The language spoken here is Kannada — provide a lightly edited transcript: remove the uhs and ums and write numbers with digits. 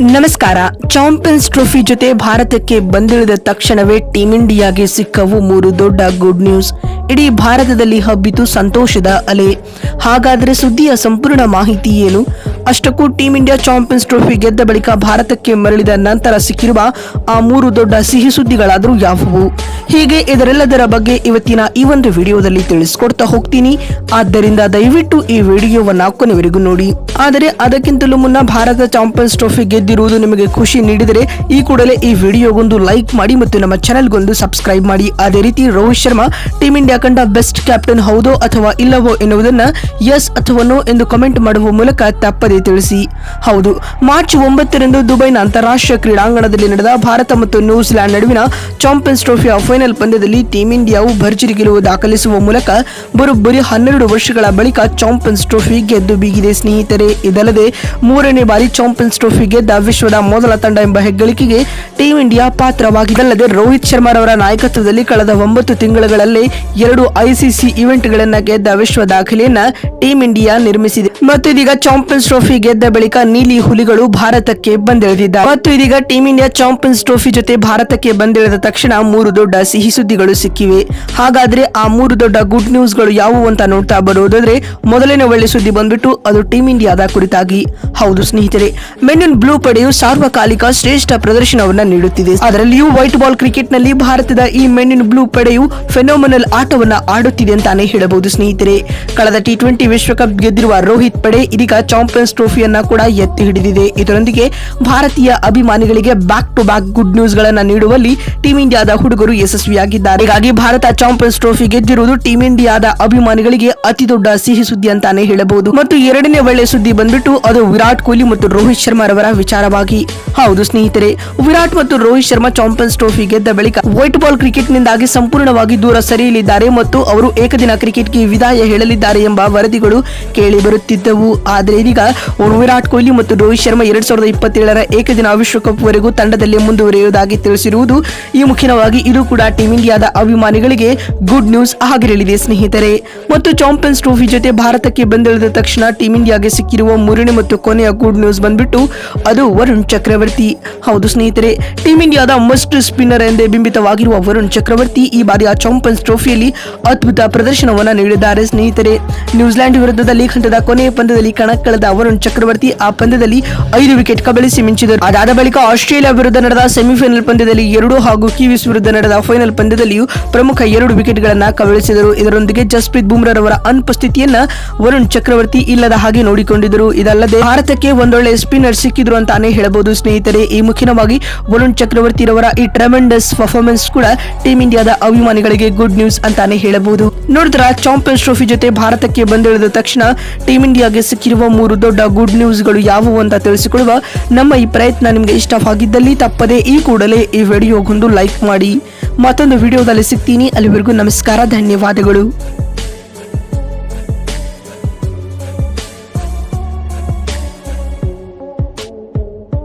ನಮಸ್ಕಾರ. ಚಾಂಪಿಯನ್ಸ್ ಟ್ರೋಫಿ ಜೊತೆ ಭಾರತಕ್ಕೆ ಬಂದಿಳಿದ ತಕ್ಷಣವೇ ಟೀಂ ಇಂಡಿಯಾಗೆ ಸಿಕ್ಕವು 3 ದೊಡ್ಡ ಗುಡ್ ನ್ಯೂಸ್. ಇಡೀ ಭಾರತದಲ್ಲಿ ಹಬ್ಬಿತು ಸಂತೋಷದ ಅಲೆ. ಹಾಗಾದರೆ ಸುದ್ದಿಯ ಸಂಪೂರ್ಣ ಮಾಹಿತಿ ಏನು? ಅಷ್ಟಕ್ಕೂ ಟೀಂ ಇಂಡಿಯಾ ಚಾಂಪಿಯನ್ಸ್ ಟ್ರೋಫಿ ಗೆದ್ದ ಬಳಿಕ ಭಾರತಕ್ಕೆ ಮರಳಿದ ನಂತರ ಸಿಕ್ಕಿರುವ ಆ 3 ದೊಡ್ಡ ಸಿಹಿ ಸುದ್ದಿಗಳಾದರೂ ಯಾವುವು? ಹೀಗೆ ಇದರೆಲ್ಲದರ ಬಗ್ಗೆ ಇವತ್ತಿನ ಈ ಒಂದು ವಿಡಿಯೋದಲ್ಲಿ ತಿಳಿಸ್ಕೊಡ್ತಾ ಹೋಗ್ತೀನಿ. ಆದ್ದರಿಂದ ದಯವಿಟ್ಟು ಈ ವಿಡಿಯೋವನ್ನ ಕೊನೆವರೆಗೂ ನೋಡಿ. ಆದರೆ ಅದಕ್ಕಿಂತಲೂ ಮುನ್ನ ಭಾರತ ಚಾಂಪಿಯನ್ಸ್ ಟ್ರೋಫಿ ಗೆದ್ದಿರುವುದು ನಿಮಗೆ ಖುಷಿ ನೀಡಿದರೆ ಈ ಕೂಡಲೇ ಈ ವಿಡಿಯೋಗೊಂದು ಲೈಕ್ ಮಾಡಿ ಮತ್ತು ನಮ್ಮ ಚಾನೆಲ್ಗೊಂದು ಸಬ್ಸ್ಕ್ರೈಬ್ ಮಾಡಿ. ಅದೇ ರೀತಿ ರೋಹಿತ್ ಶರ್ಮಾ ಟೀಂ ಇಂಡಿಯಾ ಕಂಡ ಬೆಸ್ಟ್ ಕ್ಯಾಪ್ಟನ್ ಹೌದೋ ಅಥವಾ ಇಲ್ಲವೋ ಎನ್ನುವುದನ್ನ ಎಸ್ ಅಥವಾ ನೋ ಎಂದು ಕಮೆಂಟ್ ಮಾಡುವ ಮೂಲಕ ತಪ್ಪದೇ ತಿಳಿಸಿ. ಹೌದು, ಮಾರ್ಚ್ 9ರಂದು ದುಬೈನ ಅಂತಾರಾಷ್ಟ್ರೀಯ ಕ್ರೀಡಾಂಗಣದಲ್ಲಿ ನಡೆದ ಭಾರತ ಮತ್ತು ನ್ಯೂಜಿಲೆಂಡ್ ನಡುವಿನ ಚಾಂಪಿಯನ್ಸ್ ಟ್ರೋಫಿಯ ಫೈನಲ್ ಪಂದ್ಯದಲ್ಲಿ ಟೀಂ ಇಂಡಿಯಾವು ಭರ್ಜರಿ ಗೆಲುವು ದಾಖಲಿಸುವ ಮೂಲಕ ಬರೋಬ್ಬರಿ 12 ವರ್ಷಗಳ ಬಳಿಕ ಚಾಂಪಿಯನ್ಸ್ ಟ್ರೋಫಿ ಗೆದ್ದು ಬೀಗಿದೆ ಸ್ನೇಹಿತರೆ. ಇದಲ್ಲದೆ 3ನೇ ಬಾರಿ ಚಾಂಪಿಯನ್ಸ್ ಟ್ರೋಫಿ ಗೆದ್ದ ವಿಶ್ವದ ಮೊದಲ ತಂಡ ಎಂಬ ಹೆಗ್ಗಳಿಕೆಗೆ ಟೀಂ ಇಂಡಿಯಾ ಪಾತ್ರವಾಗಿದಲ್ಲದೆ ರೋಹಿತ್ ಶರ್ಮಾರವರ ನಾಯಕತ್ವದಲ್ಲಿ ಕಳೆದ 9 ತಿಂಗಳುಗಳಲ್ಲೇ 2 ಐಸಿಸಿ ಇವೆಂಟ್ಗಳನ್ನ ಗೆದ್ದ ವಿಶ್ವ ದಾಖಲೆಯನ್ನ ಟೀಂ ಇಂಡಿಯಾ ನಿರ್ಮಿಸಿದೆ. ಮತ್ತು ಇದೀಗ ಚಾಂಪಿಯನ್ಸ್ ಟ್ರೋಫಿ ಗೆದ್ದ ಬಳಿಕ ನೀಲಿ ಹುಲಿಗಳು ಭಾರತಕ್ಕೆ ಬಂದಿಳಿದಿದ್ದಾರೆ. ಮತ್ತು ಇದೀಗ ಟೀಂ ಇಂಡಿಯಾ ಚಾಂಪಿಯನ್ಸ್ ಟ್ರೋಫಿ ಜೊತೆ ಭಾರತಕ್ಕೆ ಬಂದಿಳಿದ ತಕ್ಷಣ 3 ದೊಡ್ಡ ಸಿಹಿ ಸುದ್ದಿಗಳು ಸಿಕ್ಕಿವೆ. ಹಾಗಾದ್ರೆ ಆ 3 ದೊಡ್ಡ ಗುಡ್ ನ್ಯೂಸ್ಗಳು ಯಾವುವು ಅಂತ ನೋಡ್ತಾ ಬರೋದಾದ್ರೆ ಮೊದಲನೇ ಒಳ್ಳೆ ಸುದ್ದಿ ಬಂದ್ಬಿಟ್ಟು ಅದು ಟೀಂ ಇಂಡಿಯಾದ ಕುರಿತಾಗಿ. ಹೌದು ಸ್ನೇಹಿತರೆ, ಮೆನ್ ಇನ್ ಬ್ಲೂ ಪಡೆಯು ಸಾರ್ವಕಾಲಿಕ ಶ್ರೇಷ್ಠ ಪ್ರದರ್ಶನವನ್ನ ನೀಡುತ್ತಿದೆ. ಅದರಲ್ಲಿಯೂ ವೈಟ್ ಬಾಲ್ ಕ್ರಿಕೆಟ್ ನಲ್ಲಿ ಭಾರತದ ಈ ಮೆನ್ ಇನ್ ಬ್ಲೂ ಪಡೆಯು ಫೆನೋಮಿನಲ್ ಆಟವನ್ನ ಆಡುತ್ತಿದೆ ಅಂತಾನೆ ಹೇಳಬಹುದು ಸ್ನೇಹಿತರೆ. ಕಳೆದ T20 ವಿಶ್ವಕಪ್ ಗೆದ್ದಿರುವ ರೋಹಿತ್ ಪಡೆ ಇದೀಗ ಚಾಂಪಿಯನ್ಸ್ ಟ್ರೋಫಿಯನ್ನ ಕೂಡ ಎತ್ತಿ ಹಿಡಿದಿದೆ. ಇದರೊಂದಿಗೆ ಭಾರತೀಯ ಅಭಿಮಾನಿಗಳಿಗೆ back to back good news ಗಳನ್ನ ನೀಡುವಲ್ಲಿ ಟೀಂ ಇಂಡಿಯಾದ ಹುಡುಗರು ಯಶಸ್ವಿಯಾಗಿದ್ದಾರೆ. ಹೀಗಾಗಿ ಭಾರತ ಚಾಂಪಿಯನ್ಸ್ ಟ್ರೋಫಿ ಗೆದ್ದಿರುವುದು ಟೀಂ ಇಂಡಿಯಾದ ಅಭಿಮಾನಿಗಳಿಗೆ ಅತಿ ದೊಡ್ಡ ಸಿಹಿ ಸುದ್ದಿ ಅಂತಾನೆ ಹೇಳಬಹುದು. ಮತ್ತು ಎರಡನೇ ಒಳ್ಳೆ ಸುದ್ದಿ ಬಂದ್ಬಿಟ್ಟು ಅದು ವಿರಾಟ್ ಕೊಹ್ಲಿ ಮತ್ತು ರೋಹಿತ್ ಶರ್ಮಾ ರವರ ವಿಚಾರವಾಗಿ. ಹೌದು ಸ್ನೇಹಿತರೆ, ವಿರಾಟ್ ಮತ್ತು ರೋಹಿತ್ ಶರ್ಮಾ ಚಾಂಪಿಯನ್ಸ್ ಟ್ರೋಫಿ ಗೆದ್ದ ಬಳಿಕ ವೈಟ್ ಬಾಲ್ ಕ್ರಿಕೆಟ್ ನಿಂದಾಗಿ ಸಂಪೂರ್ಣವಾಗಿ ದೂರ ಸರಿಯಲಿದ್ದಾರೆ ಮತ್ತು ಅವರು ಏಕದಿನ ಕ್ರಿಕೆಟ್ಗೆ ವಿದಾಯ ಹೇಳಲಿದ್ದಾರೆ ಎಂಬ ವರದಿಗಳು ಕೇಳಿ ಬರುತ್ತಿದ್ದವು. ಆದರೆ ಇದೀಗ ವಿರಾಟ್ ಕೊಹ್ಲಿ ಮತ್ತು ರೋಹಿತ್ ಶರ್ಮಾ 2027ರ ಏಕದಿನ ವಿಶ್ವಕಪ್ ವರೆಗೂ ತಂಡದಲ್ಲಿ ಮುಂದುವರಿಯುವುದಾಗಿ ತಿಳಿಸಿರುವುದು ಈ ಮುಖ್ಯವಾಗಿ ಇದು ಕೂಡ ಟೀಂ ಇಂಡಿಯಾದ ಅಭಿಮಾನಿಗಳಿಗೆ ಗುಡ್ ನ್ಯೂಸ್ ಆಗಿರಲಿದೆ ಸ್ನೇಹಿತರೆ. ಮತ್ತು ಚಾಂಪಿಯನ್ಸ್ ಟ್ರೋಫಿ ಜೊತೆ ಭಾರತಕ್ಕೆ ಬಂದಿಳಿದ ತಕ್ಷಣ ಟೀಂ ಇಂಡಿಯಾಗೆ ಸಿಕ್ಕಿರುವ 3ನೇ ಮತ್ತು ಕೊನೆಯ ಗುಡ್ ನ್ಯೂಸ್ ಬಂದ್ಬಿಟ್ಟು ಅದು ವರುಣ್ ಚಕ್ರವರ್ತಿ. ಹೌದು ಸ್ನೇಹಿತರೆ, ಟೀಂ ಇಂಡಿಯಾದ ಮಸ್ಟ್ ಸ್ಪಿನ್ನರ್ ಎಂದೇ ಬಿಂಬಿತವಾಗಿರುವ ವರುಣ್ ಚಕ್ರವರ್ತಿ ಈ ಬಾರಿಯ ಚಾಂಪಿಯನ್ಸ್ ಟ್ರೋಫಿಯಲ್ಲಿ ಅದ್ಭುತ ಪ್ರದರ್ಶನವನ್ನ ನೀಡಿದ್ದಾರೆ ಸ್ನೇಹಿತರೆ. ನ್ಯೂಜಿಲೆಂಡ್ ವಿರುದ್ಧದ ಲೀಗ್ ಹಂತದ ಕೊನೆಯ ಪಂದ್ಯದಲ್ಲಿ ಕಣಕ್ಕಿಳಿದ ವರುಣ್ ಚಕ್ರವರ್ತಿ ಆ ಪಂದ್ಯದಲ್ಲಿ 5 ವಿಕೆಟ್ ಕಬಳಿಸಿ ಮಿಂಚಿದರು. ಅದಾದ ಬಳಿಕ ಆಸ್ಟ್ರೇಲಿಯಾ ವಿರುದ್ಧ ನಡೆದ ಸೆಮಿಫೈನಲ್ ಪಂದ್ಯದಲ್ಲಿ 2 ಹಾಗೂ ಕಿವೀಸ್ ವಿರುದ್ಧ ನಡೆದ ಫೈನಲ್ ಪಂದ್ಯದಲ್ಲಿಯೂ ಪ್ರಮುಖ 2 ವಿಕೆಟ್ ಗಳನ್ನ ಕಬಳಿಸಿದರು. ಇದರೊಂದಿಗೆ ಜಸ್ಪ್ರೀತ್ ಬುಮ್ರಾರವರ ಅನುಪಸ್ಥಿತಿಯನ್ನ ವರುಣ್ ಚಕ್ರವರ್ತಿ ಇಲ್ಲದ ಹಾಗೆ ನೋಡಿಕೊಂಡಿದ್ದರು. ಇದಲ್ಲದೆ ಭಾರತಕ್ಕೆ ಒಂದೊಳ್ಳೆ ಸ್ಪಿನ್ನರ್ ಸಿಕ್ಕಿದ್ರು ಅಂತಾನೆ ಹೇಳಬಹುದು ಸ್ನೇಹಿತರೆ. ಈ ಮುಖ್ಯವಾಗಿ ವರುಣ್ ಚಕ್ರವರ್ತಿ ರವರ ಈ ಟ್ರೆಮೆಂಡಸ್ ಪರ್ಫಾರ್ಮೆನ್ಸ್ ಕೂಡ ಟೀಂ ಇಂಡಿಯಾದ ಅಭಿಮಾನಿಗಳಿಗೆ ಗುಡ್ ನ್ಯೂಸ್ ಅಂತಾನೆ ಹೇಳಬಹುದು. ನೋಡಿದ್ರ ಚಾಂಪಿಯನ್ಸ್ ಟ್ರೋಫಿ ಜೊತೆ ಭಾರತಕ್ಕೆ ಬಂದಿಳಿದ ತಕ್ಷಣ ಟೀಂ ಇಂಡಿಯಾಗೆ ಸಿಕ್ಕಿರುವ 3 ದೊಡ್ಡ ಗುಡ್ ನ್ಯೂಸ್ಗಳು ಯಾವುವು ಅಂತ ತಿಳಿಸಿಕೊಡುವ ನಮ್ಮ ಈ ಪ್ರಯತ್ನ ನಿಮಗೆ ಇಷ್ಟವಾಗಿದ್ದಲ್ಲಿ ತಪ್ಪದೆ ಈ ಕೂಡಲೇ ಈ ವಿಡಿಯೋಗೊಂದು ಲೈಕ್ ಮಾಡಿ. ಮತ್ತೊಂದು ವಿಡಿಯೋದಲ್ಲಿ ಸಿಗ್ತೀನಿ. ಅಲ್ಲಿವರೆಗೂ ನಮಸ್ಕಾರ, ಧನ್ಯವಾದಗಳು.